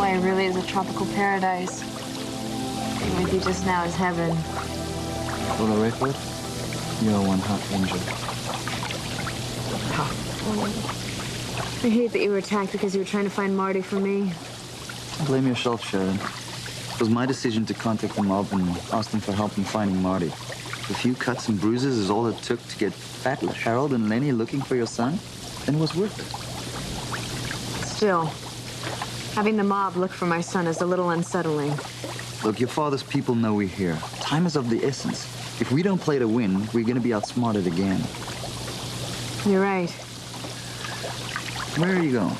Hawaii really is a tropical paradise. Being with you just now is heaven. For the record, you're one hot angel. I hate that you were attacked because you were trying to find Marty for me. Blame yourself, Sharon. It was my decision to contact the mob and ask them for help in finding Marty. A few cuts and bruises is all it took to get fat Harold and Lenny looking for your son, and it was worth it. Still, having the mob look for my son is a little unsettling. Look, your father's people know we're here. Time is of the essence. If we don't play to win, we're gonna be outsmarted again. You're right. Where are you going?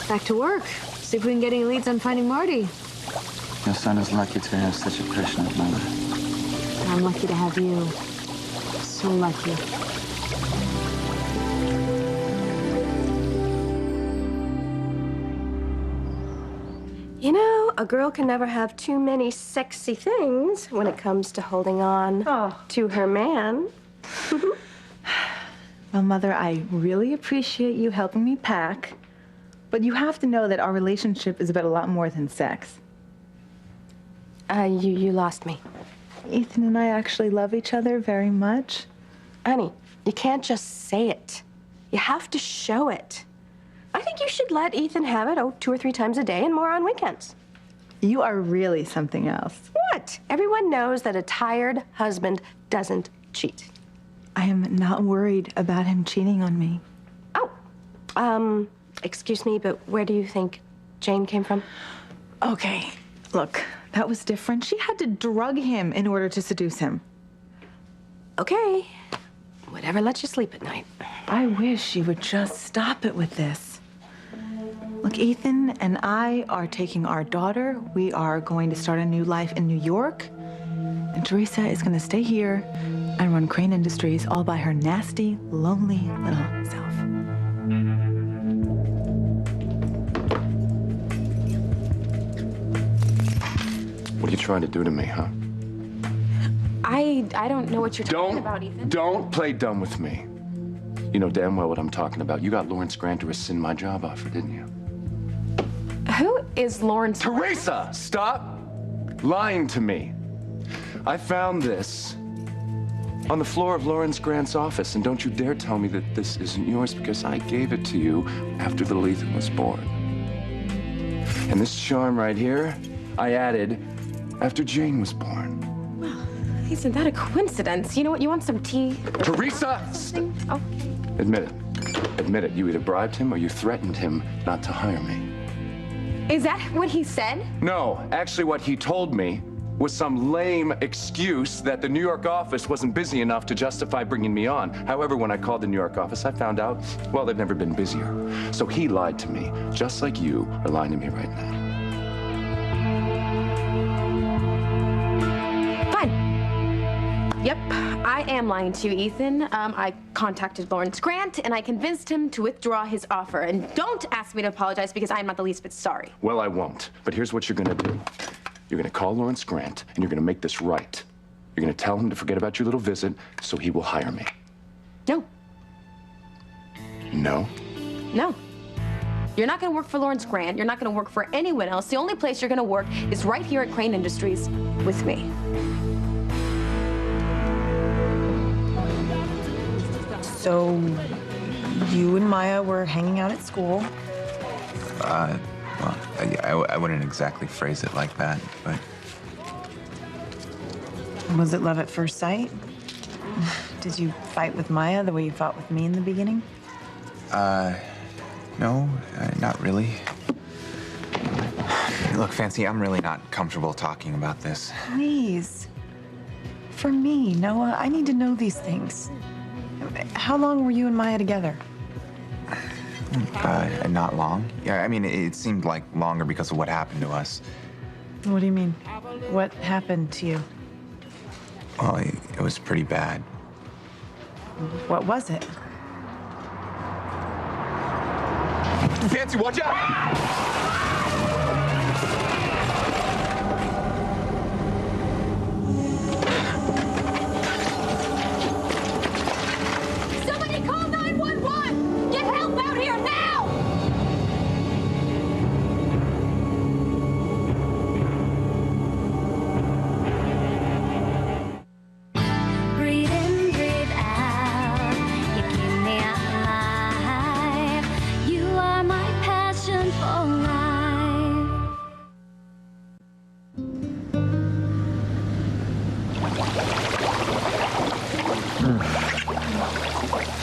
Back to work. See if we can get any leads on finding Marty. Your son is lucky to have such a passionate mother. I'm lucky to have you. So lucky. You know, a girl can never have too many sexy things when it comes to holding on to her man. Well, Mother, I really appreciate you helping me pack, but you have to know that our relationship is about a lot more than sex. You lost me. Ethan and I actually love each other very much. Honey, you can't just say it. You have to show it. I think you should let Ethan have it, 2 or 3 times a day and more on weekends. You are really something else. What? Everyone knows that a tired husband doesn't cheat. I am not worried about him cheating on me. Oh, excuse me, but where do you think Jane came from? Okay, look, that was different. She had to drug him in order to seduce him. Okay, whatever lets you sleep at night. I wish you would just stop it with this. Look, Ethan and I are taking our daughter. We are going to start a new life in New York. And Teresa is going to stay here and run Crane Industries all by her nasty, lonely little self. What are you trying to do to me, huh? I don't know what you're talking about, Ethan. Don't play dumb with me. You know damn well what I'm talking about. You got Lawrence Grant to rescind my job offer, didn't you? Who is Lawrence? Teresa, stop lying to me. I found this on the floor of Lawrence Grant's office, and don't you dare tell me that this isn't yours, because I gave it to you after little Ethan was born. And this charm right here, I added after Jane was born. Well, isn't that a coincidence? You know what? You want some tea? Teresa! Oh. Admit it. Admit it. You either bribed him or you threatened him not to hire me. Is that what he said? No, actually what he told me was some lame excuse that the New York office wasn't busy enough to justify bringing me on. However, when I called the New York office, I found out, well, they've never been busier. So he lied to me, just like you are lying to me right now. Fine. Yep, I am lying to you, Ethan. I contacted Lawrence Grant, and I convinced him to withdraw his offer. And don't ask me to apologize, because I am not the least bit sorry. Well, I won't. But here's what you're gonna do. You're gonna call Lawrence Grant, and you're gonna make this right. You're gonna tell him to forget about your little visit, so he will hire me. No. No? No. You're not gonna work for Lawrence Grant. You're not gonna work for anyone else. The only place you're gonna work is right here at Crane Industries with me. So, you and Maya were hanging out at school. Well, I wouldn't exactly phrase it like that, but... Was it love at first sight? Did you fight with Maya the way you fought with me in the beginning? No, not really. Look, Fancy, I'm really not comfortable talking about this. Please. For me, Noah, I need to know these things. How long were you and Maya together? Not long. Yeah, I mean, it seemed like longer because of what happened to us. What do you mean? What happened to you? Well, it was pretty bad. What was it? Fancy, watch out!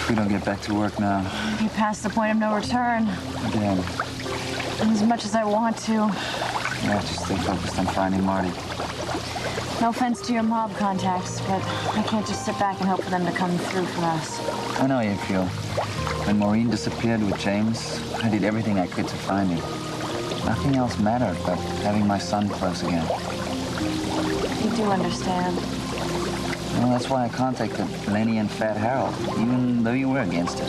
If we don't get back to work now, Be past the point of no return. again, As much as I want to. we have to stay focused on finding Marty. No offense to your mob contacts, but I can't just sit back and hope for them to come through for us. I know how you feel. When Maureen disappeared with James, I did everything I could to find him. Nothing else mattered but having my son close again. You do understand. Well, that's why I contacted Lenny and Fat Harold, even though you were against it.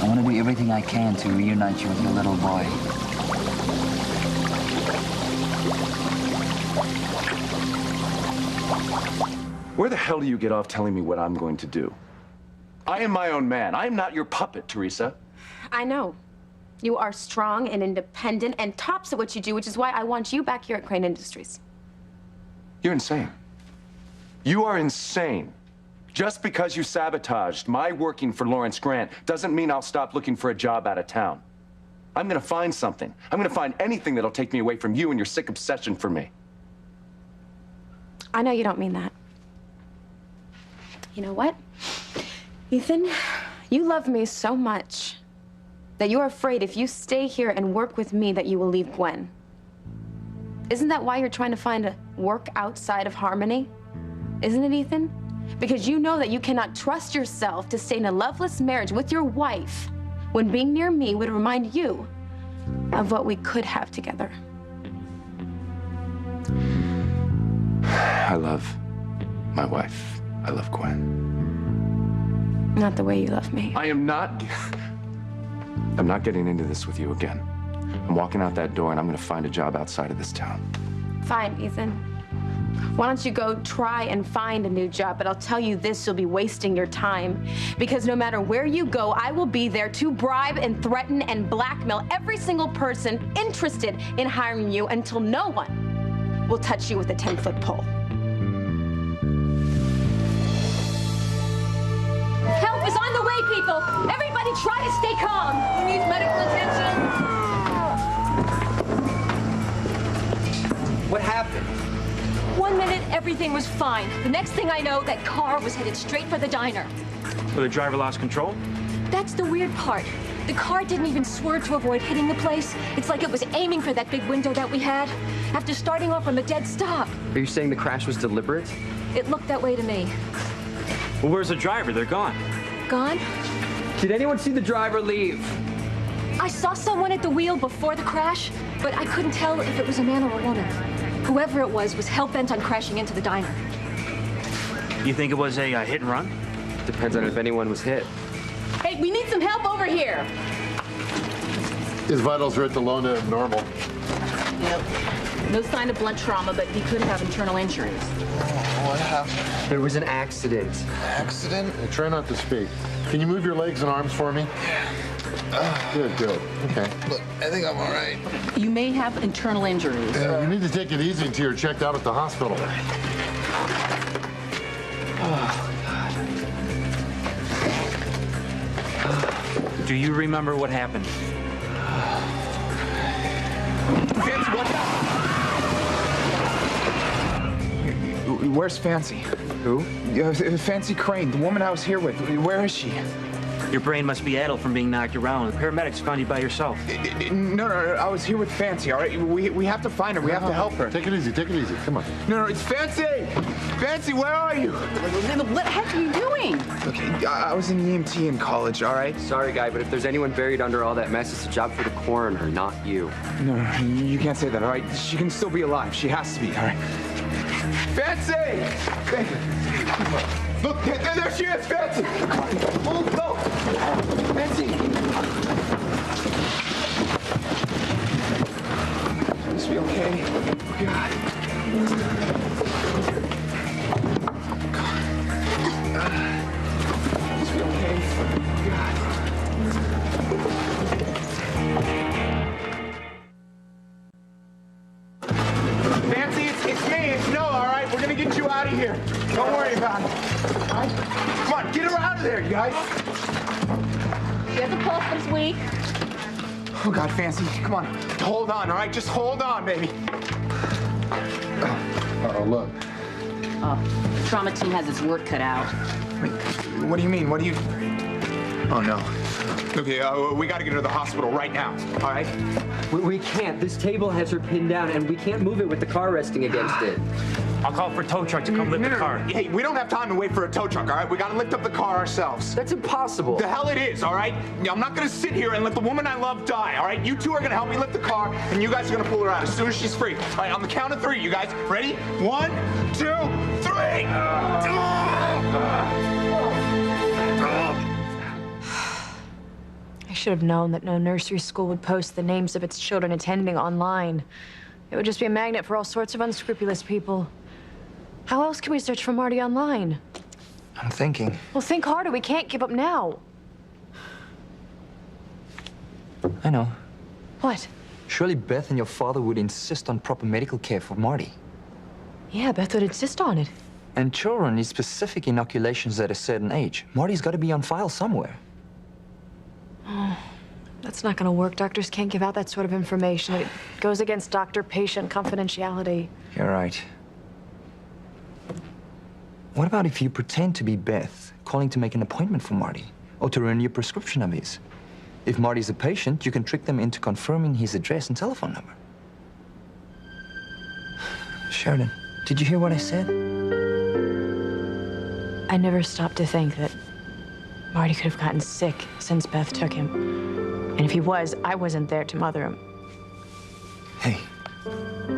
I want to do everything I can to reunite you with your little boy. Where the hell do you get off telling me what I'm going to do? I am my own man. I am not your puppet, Teresa. I know. You are strong and independent and tops at what you do, which is why I want you back here at Crane Industries. You're insane. You are insane. Just because you sabotaged my working for Lawrence Grant doesn't mean I'll stop looking for a job out of town. I'm gonna find something. I'm gonna find anything that'll take me away from you and your sick obsession for me. I know you don't mean that. You know what? Ethan, you love me so much that you're afraid if you stay here and work with me that you will leave Gwen. Isn't that why you're trying to find a work outside of Harmony? Isn't it, Ethan? Because you know that you cannot trust yourself to stay in a loveless marriage with your wife when being near me would remind you of what we could have together. I love my wife. I love Gwen. Not the way you love me. I'm not getting into this with you again. I'm walking out that door and I'm gonna find a job outside of this town. Fine, Ethan. Why don't you go try and find a new job? But I'll tell you this, you'll be wasting your time. Because no matter where you go, I will be there to bribe and threaten and blackmail every single person interested in hiring you until no one will touch you with a 10-foot pole. Help is on the way, people! Everybody try to stay calm! Who needs medical attention? What happened? 1 minute, everything was fine. The next thing I know, that car was headed straight for the diner. Well, the driver lost control? That's the weird part. The car didn't even swerve to avoid hitting the place. It's like it was aiming for that big window that we had. After starting off from a dead stop. Are you saying the crash was deliberate? It looked that way to me. Well, where's the driver? They're gone. Gone? Did anyone see the driver leave? I saw someone at the wheel before the crash, but I couldn't tell if it was a man or a woman. Whoever it was hell-bent on crashing into the diner. You think it was a hit and run? Depends on if anyone was hit. Hey, we need some help over here! His vitals are at the low to normal. Yep. No sign of blunt trauma, but he could have internal injuries. What happened? There was an accident. Accident? Try not to speak. Can you move your legs and arms for me? Good, good. Okay. Look, I think I'm all right. You may have internal injuries. You need to take it easy until you're checked out at the hospital. Do you remember what happened? Fancy, watch out! Where's Fancy? Who? Fancy Crane, the woman I was here with. Where is she? Your brain must be addled from being knocked around. The paramedics found you by yourself. No, I was here with Fancy, all right? We have to find her. We have to help her. Take it easy, take it easy. Come on. No, it's Fancy! Fancy, where are you? What the heck are you doing? Okay, I was in EMT in college, all right? Sorry, guy, but if there's anyone buried under all that mess, it's a job for the coroner, not you. No, you can't say that, all right? She can still be alive. She has to be, all right? Fancy! Look, there she is, Fancy! Move, go! Fancy! Must be okay. Oh, God. Must be okay. Oh, God. Fancy, it's me. It's Noah, all right? We're gonna get you out of here. Don't worry about it. All right? Come on, get her out of there, you guys. She has a pulse that's weak. Oh, God, Fancy, come on. Hold on, all right? Just hold on, baby. Oh, look. The trauma team has its work cut out. Wait, what do you mean? What do you... Oh, no. Okay, we gotta get her to the hospital right now, all right? We can't. This table has her pinned down, and we can't move it with the car resting against it. I'll call for a tow truck to come lift the car. Hey, we don't have time to wait for a tow truck, all right? We gotta lift up the car ourselves. That's impossible. The hell it is, all right? I'm not gonna sit here and let the woman I love die, all right? You two are gonna help me lift the car, and you guys are gonna pull her out as soon as she's free. All right, on the count of 3, you guys. Ready? 1, 2, 3! I should have known that no nursery school would post the names of its children attending online. It would just be a magnet for all sorts of unscrupulous people. How else can we search for Marty online? I'm thinking. Well, think harder. We can't give up now. I know. What? Surely Beth and your father would insist on proper medical care for Marty. Yeah, Beth would insist on it. And children need specific inoculations at a certain age. Marty's got to be on file somewhere. Oh, that's not gonna work. Doctors can't give out that sort of information. It goes against doctor-patient confidentiality. You're right. What about if you pretend to be Beth, calling to make an appointment for Marty, or to renew a prescription of his? If Marty's a patient, you can trick them into confirming his address and telephone number. Sheridan, did you hear what I said? I never stopped to think that Marty could have gotten sick since Beth took him. And if he was, I wasn't there to mother him. Hey,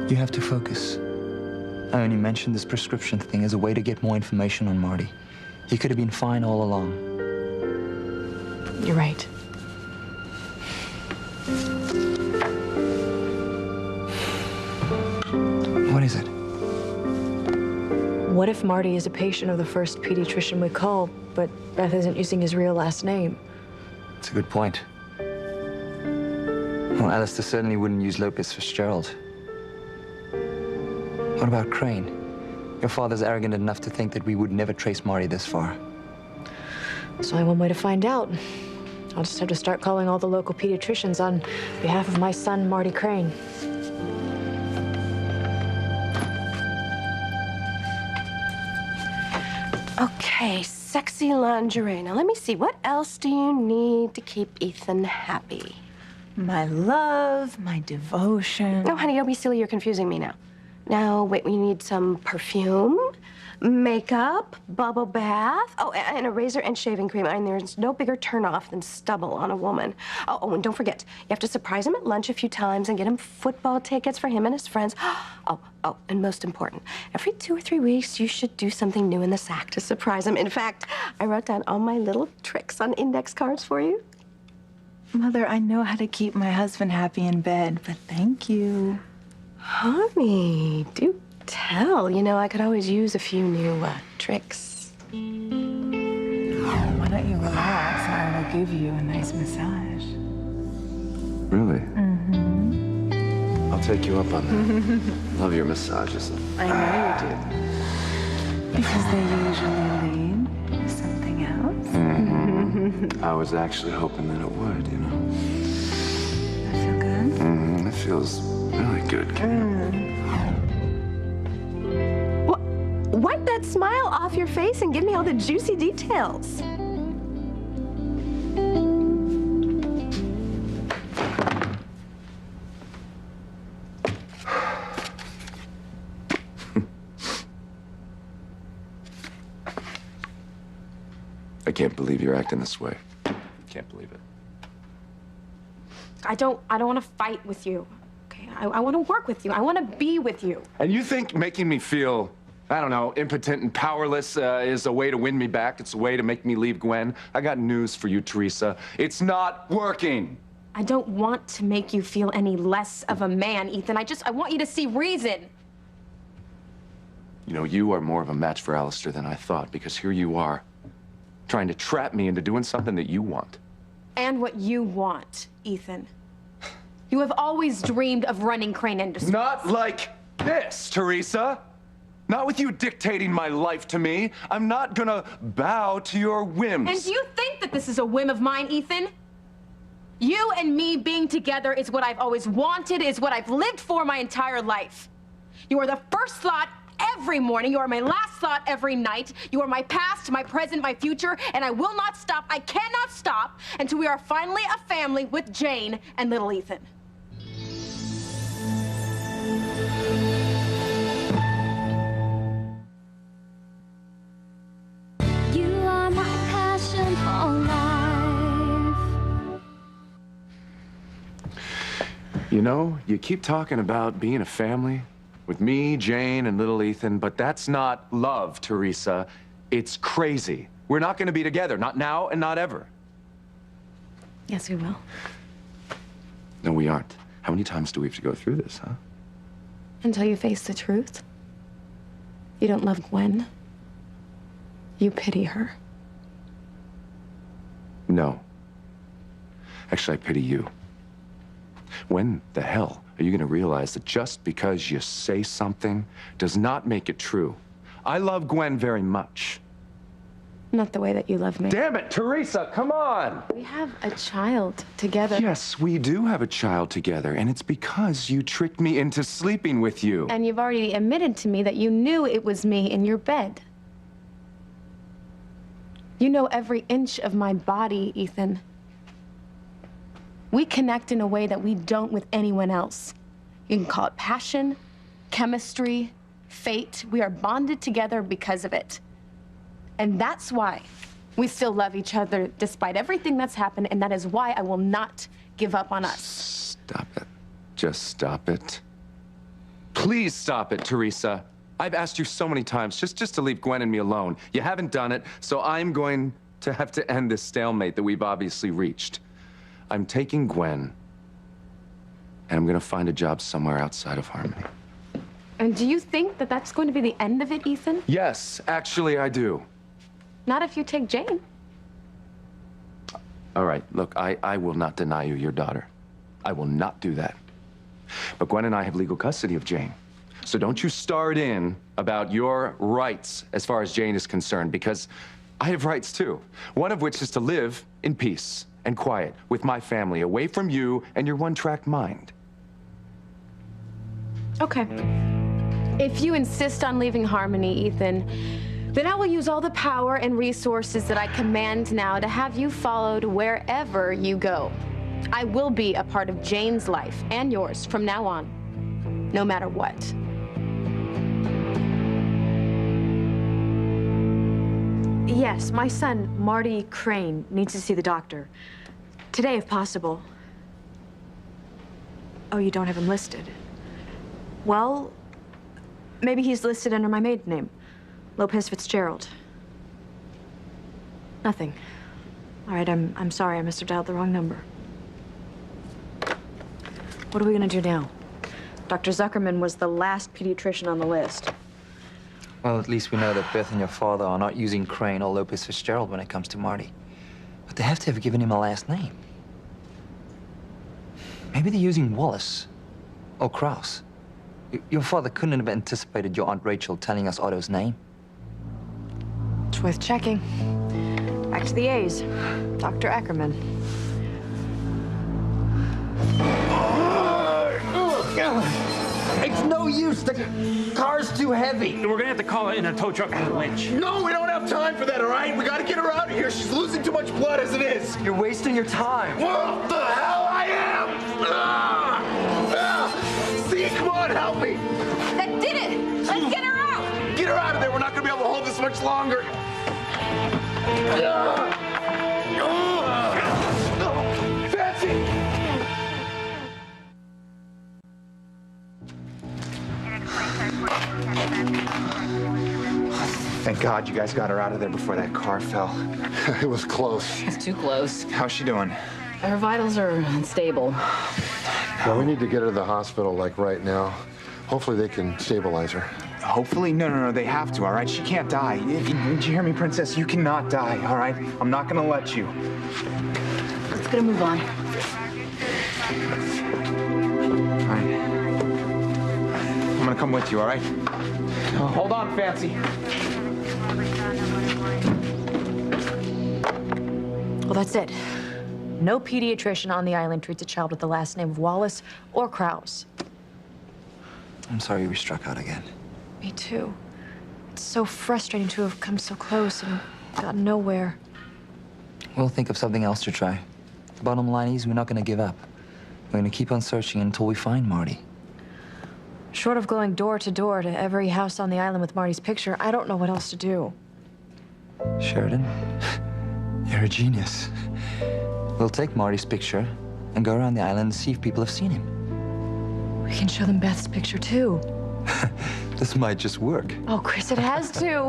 you have to focus. I only mentioned this prescription thing as a way to get more information on Marty. He could have been fine all along. You're right. What is it? What if Marty is a patient of the first pediatrician we call, but Beth isn't using his real last name? That's a good point. Well, Alistair certainly wouldn't use Lopez Fitzgerald. What about Crane? Your father's arrogant enough to think that we would never trace Marty this far. There's only one way to find out. I'll just have to start calling all the local pediatricians on behalf of my son, Marty Crane. Okay, sexy lingerie. Now let me see, what else do you need to keep Ethan happy? My love, my devotion. No, honey, don't be silly. You're confusing me now. Now, wait, we need some perfume, makeup, bubble bath, oh, and a razor and shaving cream. I mean, there's no bigger turnoff than stubble on a woman. Oh, and don't forget, you have to surprise him at lunch a few times and get him football tickets for him and his friends. Oh, and most important, every 2 or 3 weeks, you should do something new in the sack to surprise him. In fact, I wrote down all my little tricks on index cards for you. Mother, I know how to keep my husband happy in bed, but thank you. Honey, do tell. You know, I could always use a few new tricks. Why don't you relax and I will give you a nice massage. Really? Mm-hmm. I'll take you up on that. Love your massages. I know you do. Because they usually lead to something else. Mm-hmm. I was actually hoping that it would, you know. That feel good? Mm-hmm. It feels really good, Wipe that smile off your face and give me all the juicy details. I can't believe you're acting this way. Can't believe it. I don't want to fight with you. Okay, I want to work with you. I want to be with you. And you think making me feel, I don't know, impotent and powerless is a way to win me back? It's a way to make me leave Gwen? I got news for you, Teresa. It's not working. I don't want to make you feel any less of a man, Ethan. I want you to see reason. You know, you are more of a match for Alistair than I thought, because here you are, trying to trap me into doing something that you want. And what you want, Ethan. You have always dreamed of running Crane Industries. Not like this, Teresa. Not with you dictating my life to me. I'm not gonna bow to your whims. And do you think that this is a whim of mine, Ethan? You and me being together is what I've always wanted, is what I've lived for my entire life. You are the first thought every morning. You are my last thought every night. You are my past, my present, my future, and I will not stop. I cannot stop until we are finally a family with Jane and little Ethan. You are my passion for life. You know, you keep talking about being a family with me, Jane, and little Ethan, but that's not love, Teresa. It's crazy. We're not gonna be together, not now and not ever. Yes, we will. No, we aren't. How many times do we have to go through this, huh? Until you face the truth. You don't love Gwen. You pity her. No. Actually, I pity you. When the hell are you gonna realize that just because you say something does not make it true? I love Gwen very much. Not the way that you love me. Damn it, Teresa, come on! We have a child together. Yes, we do have a child together, and it's because you tricked me into sleeping with you. And you've already admitted to me that you knew it was me in your bed. You know every inch of my body, Ethan. We connect in a way that we don't with anyone else. You can call it passion, chemistry, fate. We are bonded together because of it. And that's why we still love each other despite everything that's happened, and that is why I will not give up on us. Stop it. Just stop it. Please stop it, Teresa. I've asked you so many times just to leave Gwen and me alone. You haven't done it, so I'm going to have to end this stalemate that we've obviously reached. I'm taking Gwen, and I'm gonna find a job somewhere outside of Harmony. And do you think that that's going to be the end of it, Ethan? Yes, actually, I do. Not if you take Jane. All right, look, I will not deny you your daughter. I will not do that. But Gwen and I have legal custody of Jane. So don't you start in about your rights as far as Jane is concerned, because I have rights too. One of which is to live in peace and quiet with my family, away from you and your one-track mind. Okay. If you insist on leaving Harmony, Ethan, then I will use all the power and resources that I command now to have you followed wherever you go. I will be a part of Jane's life and yours from now on, no matter what. Yes, my son, Marty Crane, needs to see the doctor. Today, if possible. Oh, you don't have him listed. Well, maybe he's listed under my maiden name, Lopez Fitzgerald. Nothing. All right, I'm sorry, I must have dialed the wrong number. What are we gonna do now? Dr. Zuckerman was the last pediatrician on the list. Well, at least we know that Beth and your father are not using Crane or Lopez Fitzgerald when it comes to Marty. But they have to have given him a last name. Maybe they're using Wallace or Krause. Your father couldn't have anticipated your Aunt Rachel telling us Otto's name. It's worth checking. Back to the A's. Dr. Ackerman. It's no use. The car's too heavy. We're gonna have to call it in a tow truck and a winch. No, we don't have time for that, all right? We gotta get her out of here. She's losing too much blood as it is. You're wasting your time. What the hell I am? See, come on, help me. That did it! Let's get her out! Get her out of there. We're not gonna be able to hold this much longer. Fancy! Thank God you guys got her out of there before that car fell. It was close. It's too close. How's she doing? Her vitals are unstable. Well, we need to get her to the hospital, like, right now. Hopefully they can stabilize her. Hopefully? No, they have to, all right? She can't die. Did you hear me, Princess? You cannot die, all right? I'm not gonna let you. Let's get a move on. All right. I'm gonna come with you, all right? Hold on, Fancy. Well, that's it. No pediatrician on the island treats a child with the last name of Wallace or Krause. I'm sorry we struck out again. Me too. It's so frustrating to have come so close and gotten nowhere. We'll think of something else to try. The bottom line is we're not going to give up. We're going to keep on searching until we find Marty. Short of going door to door to every house on the island with Marty's picture, I don't know what else to do. Sheridan, you're a genius. We'll take Marty's picture and go around the island and see if people have seen him. We can show them Beth's picture, too. This might just work. Oh, Chris, it has to.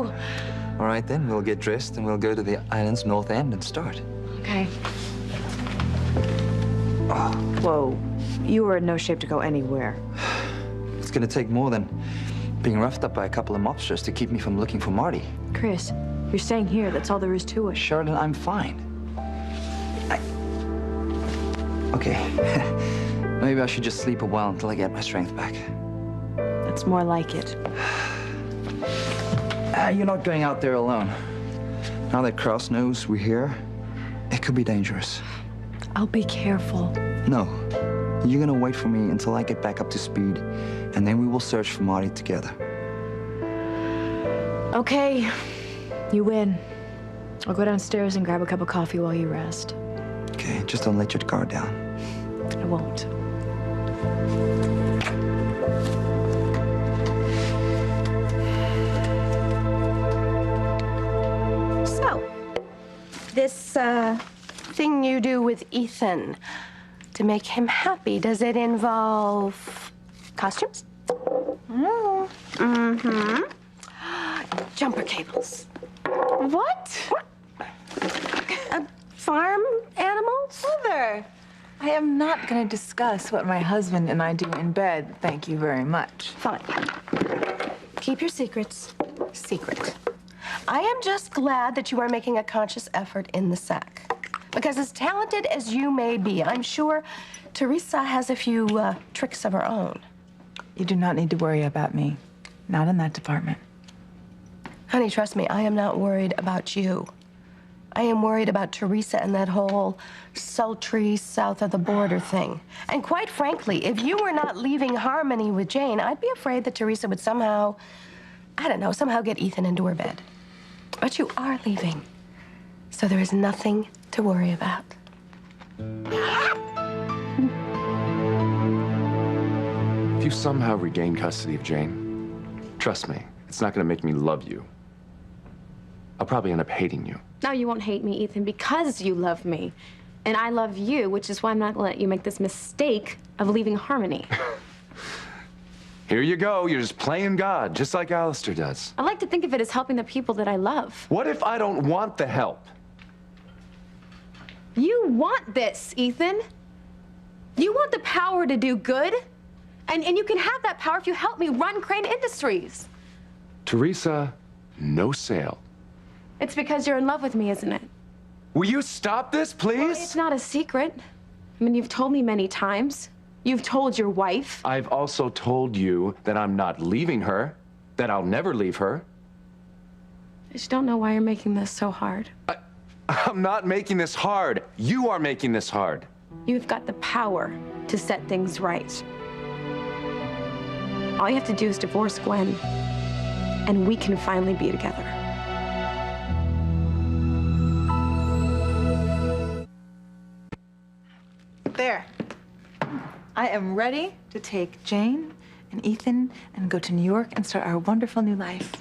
All right, then. We'll get dressed and we'll go to the island's north end and start. Okay. Oh. Whoa. You were in no shape to go anywhere. It's gonna take more than being roughed up by a couple of mobsters to keep me from looking for Marty. Chris, you're staying here. That's all there is to it. Sheridan, I'm fine. Okay. Maybe I should just sleep a while until I get my strength back. That's more like it. You're not going out there alone. Now that Kraus knows we're here, it could be dangerous. I'll be careful. No. You're gonna wait for me until I get back up to speed, and then we will search for Marty together. Okay. You win. I'll go downstairs and grab a cup of coffee while you rest. Okay, just don't let your guard down. I won't. So, this thing you do with Ethan to make him happy, does it involve costumes? No. Mm-hmm. Jumper cables. What? Farm animals? Mother, I am not going to discuss what my husband and I do in bed. Thank you very much. Fine. Keep your secrets secret. I am just glad that you are making a conscious effort in the sack. Because as talented as you may be, I'm sure Teresa has a few tricks of her own. You do not need to worry about me. Not in that department. Honey, trust me, I am not worried about you. I am worried about Teresa and that whole sultry south of the border thing. And quite frankly, if you were not leaving Harmony with Jane, I'd be afraid that Teresa would somehow, I don't know, somehow get Ethan into her bed. But you are leaving, so there is nothing to worry about. If you somehow regain custody of Jane, trust me, it's not going to make me love you. I'll probably end up hating you. No, you won't hate me, Ethan, because you love me. And I love you, which is why I'm not gonna let you make this mistake of leaving Harmony. Here you go. You're just playing God, just like Alistair does. I like to think of it as helping the people that I love. What if I don't want the help? You want this, Ethan. You want the power to do good. And you can have that power if you help me run Crane Industries. Teresa, no sale. It's because you're in love with me, isn't it? Will you stop this, please? Well, it's not a secret. I mean, you've told me many times. You've told your wife. I've also told you that I'm not leaving her, that I'll never leave her. I just don't know why you're making this so hard. I'm not making this hard. You are making this hard. You've got the power to set things right. All you have to do is divorce Gwen, and we can finally be together. There. I am ready to take Jane and Ethan and go to New York and start our wonderful new life.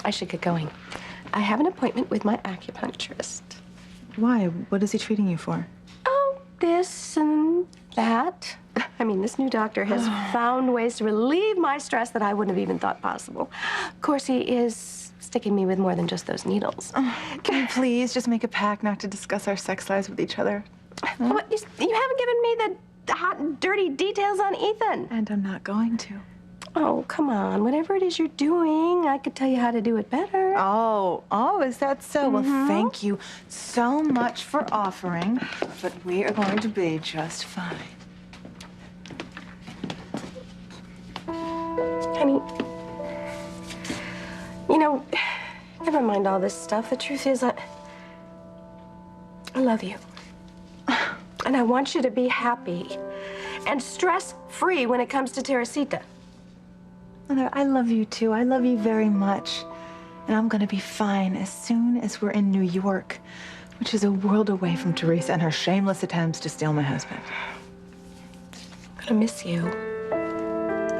I should get going. I have an appointment with my acupuncturist. Why? What is he treating you for? Oh, this and that. I mean, this new doctor has found ways to relieve my stress that I wouldn't have even thought possible. Of course, he is sticking me with more than just those needles. Can you please just make a pact not to discuss our sex lives with each other? What? You haven't given me the hot and dirty details on Ethan. And I'm not going to. Oh, come on. Whatever it is you're doing, I could tell you how to do it better. Oh, is that so? Well, thank you so much for offering, but we are going to be just fine. Honey, you know, never mind all this stuff. The truth is, I love you. And I want you to be happy and stress-free when it comes to Teresita. Mother, I love you too. I love you very much. And I'm gonna be fine as soon as we're in New York, which is a world away from Teresa and her shameless attempts to steal my husband. I'm gonna miss you.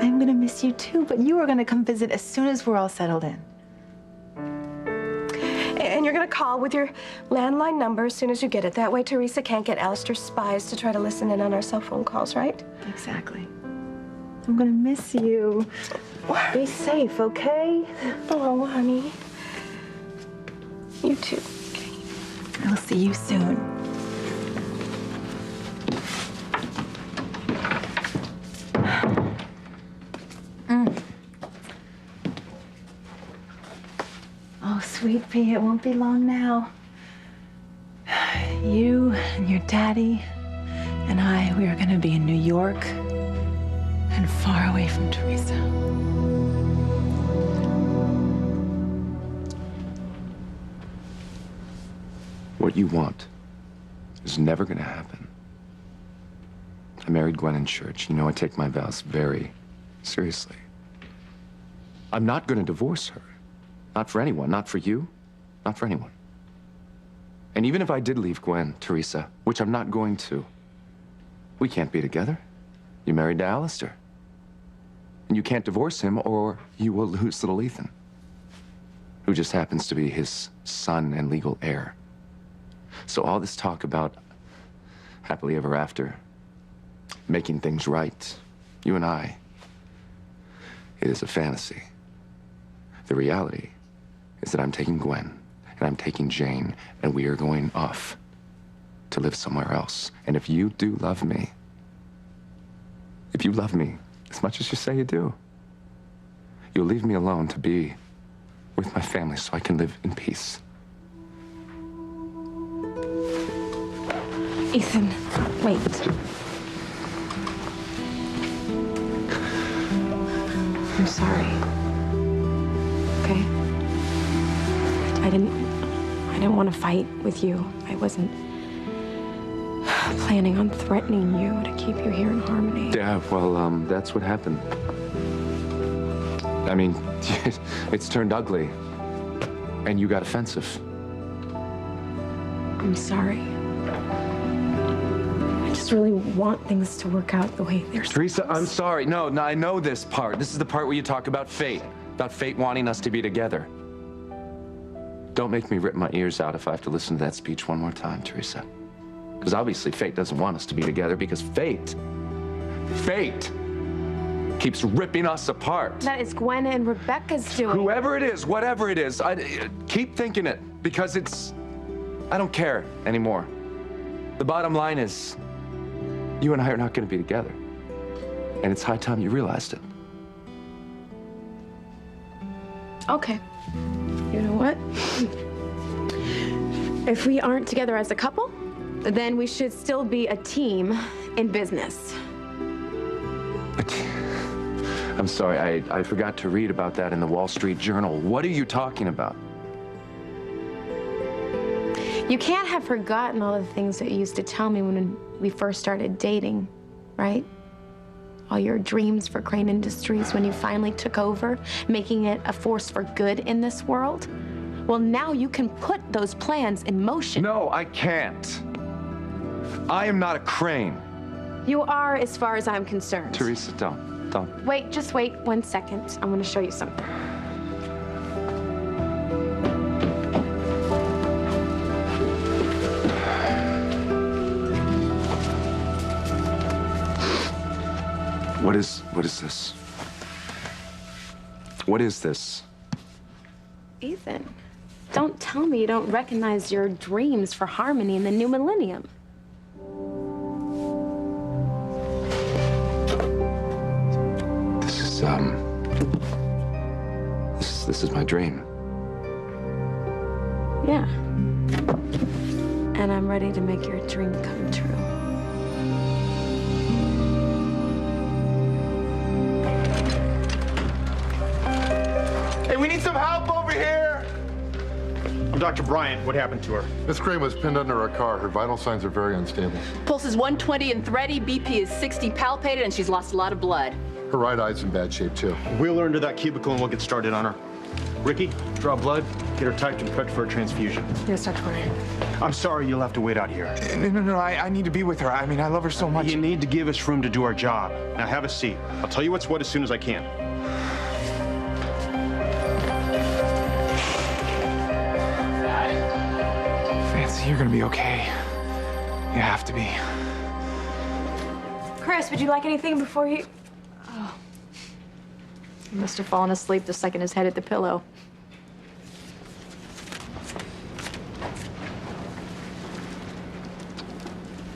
I'm gonna miss you too, but you are gonna come visit as soon as we're all settled in. And you're gonna call with your landline number as soon as you get it. That way Teresa can't get Alistair's spies to try to listen in on our cell phone calls, right? Exactly. I'm gonna miss you. Be safe, okay? Oh, honey. You too. Okay. I'll see you soon. Oh, sweet pea, it won't be long now. You and your daddy and I, we are gonna be in New York and far away from Teresa. What you want is never gonna happen. I married Gwen in church. You know I take my vows very seriously. I'm not gonna divorce her. Not for anyone, not for you, not for anyone. And even if I did leave Gwen, Teresa, which I'm not going to, we can't be together. You're married to Alistair. And you can't divorce him or you will lose little Ethan, who just happens to be his son and legal heir. So all this talk about happily ever after, making things right, you and I, it is a fantasy. The reality is that I'm taking Gwen and I'm taking Jane and we are going off to live somewhere else. And if you do love me, if you love me as much as you say you do, you'll leave me alone to be with my family so I can live in peace. Ethan, wait. I'm sorry. Okay? I didn't want to fight with you. I wasn't planning on threatening you to keep you here in Harmony. Yeah, well, that's what happened. I mean, it's turned ugly. And you got offensive. I'm sorry. I just really want things to work out the way they're Teresa, I'm sorry. No, I know this part. This is the part where you talk about fate wanting us to be together. Don't make me rip my ears out if I have to listen to that speech one more time, Teresa. Because obviously fate doesn't want us to be together because fate keeps ripping us apart. That is Gwen and Rebecca's doing. Whoever it is, whatever it is, keep thinking it because I don't care anymore. The bottom line is, you and I are not going to be together. And it's high time you realized it. Okay. You know what? If we aren't together as a couple, then we should still be a team in business. I'm sorry, I forgot to read about that in the Wall Street Journal. What are you talking about? You can't have forgotten all the things that you used to tell me when we first started dating, right? All your dreams for Crane Industries when you finally took over, making it a force for good in this world. Well, now you can put those plans in motion. No, I can't. I am not a Crane. You are, as far as I'm concerned. Teresa, don't. Wait, just wait 1 second. I'm going to show you something. What is this? What is this? Ethan, don't tell me you don't recognize your dreams for Harmony in the new millennium. This is my dream. Yeah. And I'm ready to make your dream come true. Hey, we need some help over here. I'm Dr. Bryant, what happened to her? Miss Gray was pinned under a car. Her vital signs are very unstable. Pulse is 120 and thready, BP is 60 palpated, and she's lost a lot of blood. Her right eye's in bad shape, too. Wheel her into that cubicle and we'll get started on her. Ricky, draw blood, get her typed and prepped for a transfusion. Yes, Dr. Bryant. I'm sorry you'll have to wait out here. No, I need to be with her. I mean, I love her so much. You need to give us room to do our job. Now have a seat. I'll tell you what's what as soon as I can. Fancy, you're gonna be okay. You have to be. Chris, would you like anything before you... Oh. He must have fallen asleep the second his head hit the pillow.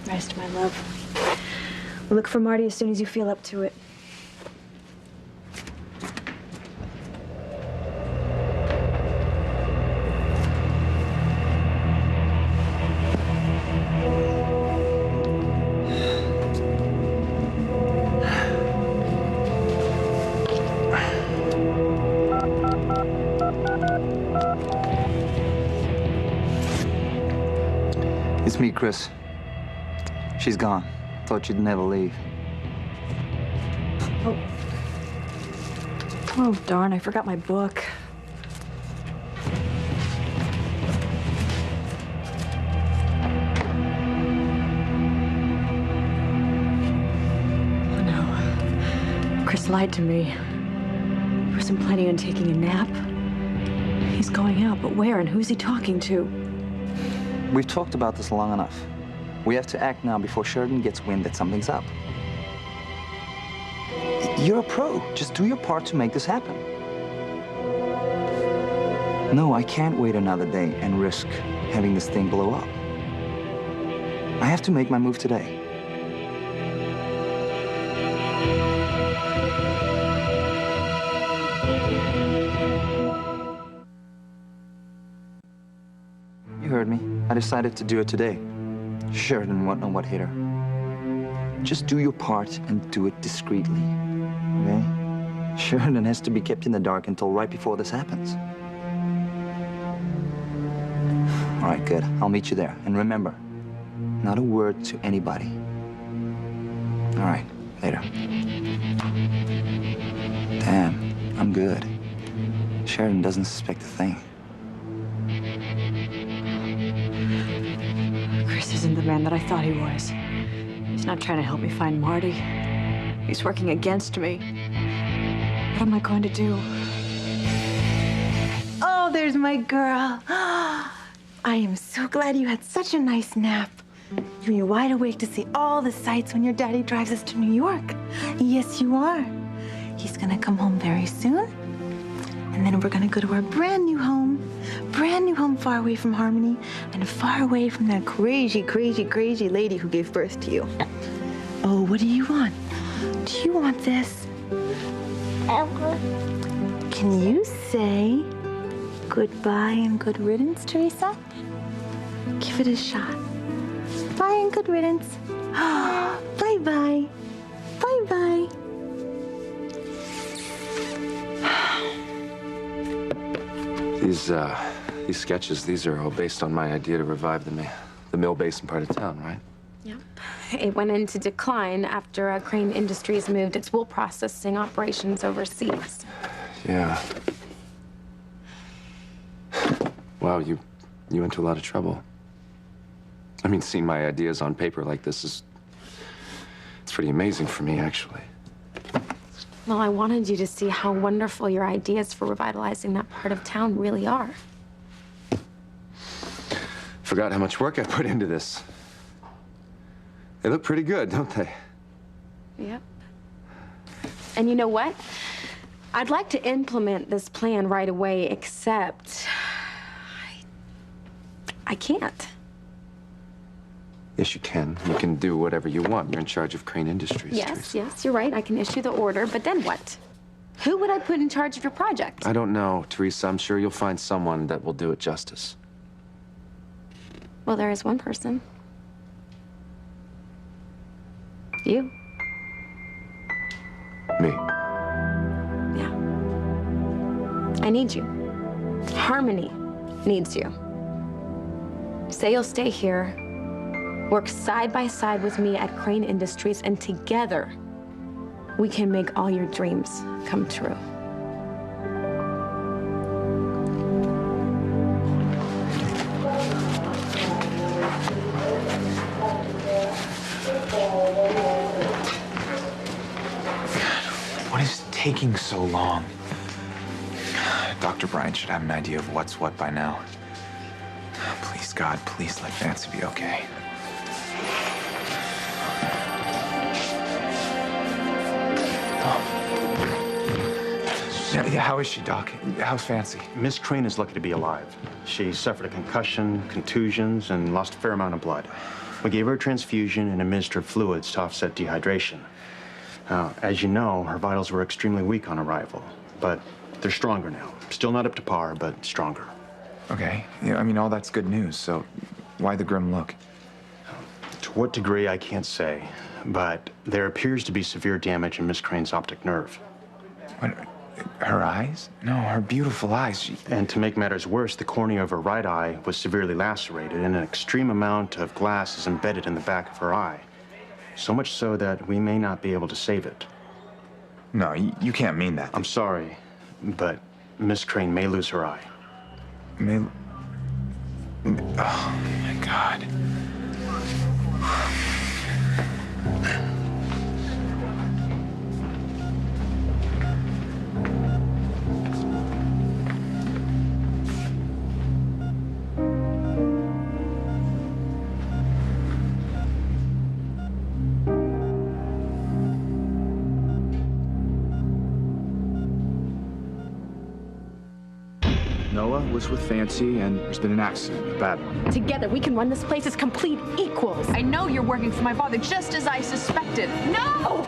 Rest, my love. We'll look for Marty as soon as you feel up to it. It's me, Chris. She's gone. Thought you'd never leave. Oh. Oh, darn, I forgot my book. Oh, no. Chris lied to me. He wasn't planning on taking a nap. He's going out, but where and who's he talking to? We've talked about this long enough. We have to act now before Sheridan gets wind that something's up. You're a pro. Just do your part to make this happen. No, I can't wait another day and risk having this thing blow up. I have to make my move today. You heard me. I decided to do it today. Sheridan won't know what hit her. Just do your part and do it discreetly, okay? Sheridan has to be kept in the dark until right before this happens. All right, good. I'll meet you there. And remember, not a word to anybody. All right, later. Damn, I'm good. Sheridan doesn't suspect a thing. Chris isn't the man that I thought he was. He's not trying to help me find Marty. He's working against me. What am I going to do? Oh, there's my girl. I am so glad you had such a nice nap. You're wide awake to see all the sights when your daddy drives us to New York. Yes, you are. He's gonna come home very soon. And then we're gonna go to our brand new home far away from Harmony and far away from that crazy, crazy, crazy lady who gave birth to you. Oh, what do you want? Do you want this? Can you say goodbye and good riddance, Teresa? Give it a shot. Bye and good riddance. Bye-bye. Bye-bye. These sketches, these are all based on my idea to revive the mill basin part of town, right? Yep. It went into decline after Crane Industries moved its wool processing operations overseas. Yeah. Wow, you went to a lot of trouble. I mean, seeing my ideas on paper like this it's pretty amazing for me, actually. Well, I wanted you to see how wonderful your ideas for revitalizing that part of town really are. Forgot how much work I put into this. They look pretty good, don't they? Yep. And you know what? I'd like to implement this plan right away, except I can't. Yes, you can. You can do whatever you want. You're in charge of Crane Industries. Yes, yes, you're right. I can issue the order, but then what? Who would I put in charge of your project? I don't know, Teresa. I'm sure you'll find someone that will do it justice. Well, there is one person. You. Me. Yeah. I need you. Harmony needs you. Say you'll stay here, work side by side with me at Crane Industries, and together we can make all your dreams come true. What is taking so long? Dr. Bryan should have an idea of what's what by now. Please, God, please let Fancy be okay. Yeah, how is she, Doc? How's Fancy? Miss Crane is lucky to be alive. She suffered a concussion, contusions, and lost a fair amount of blood. We gave her a transfusion and administered fluids to offset dehydration. Now, as you know, her vitals were extremely weak on arrival, but they're stronger now. Still not up to par, but stronger. Okay. Yeah, I mean, all that's good news, so why the grim look? To what degree, I can't say, but there appears to be severe damage in Miss Crane's optic nerve. What? Her eyes? No, her beautiful eyes. And to make matters worse, the cornea of her right eye was severely lacerated, and an extreme amount of glass is embedded in the back of her eye. So much so that we may not be able to save it. No, you can't mean that. I'm sorry, but Miss Crane may lose her eye. Oh, my God. Noah was with Fancy, and there's been an accident, a bad one. Together, we can run this place as complete equals. I know you're working for my father, just as I suspected. No!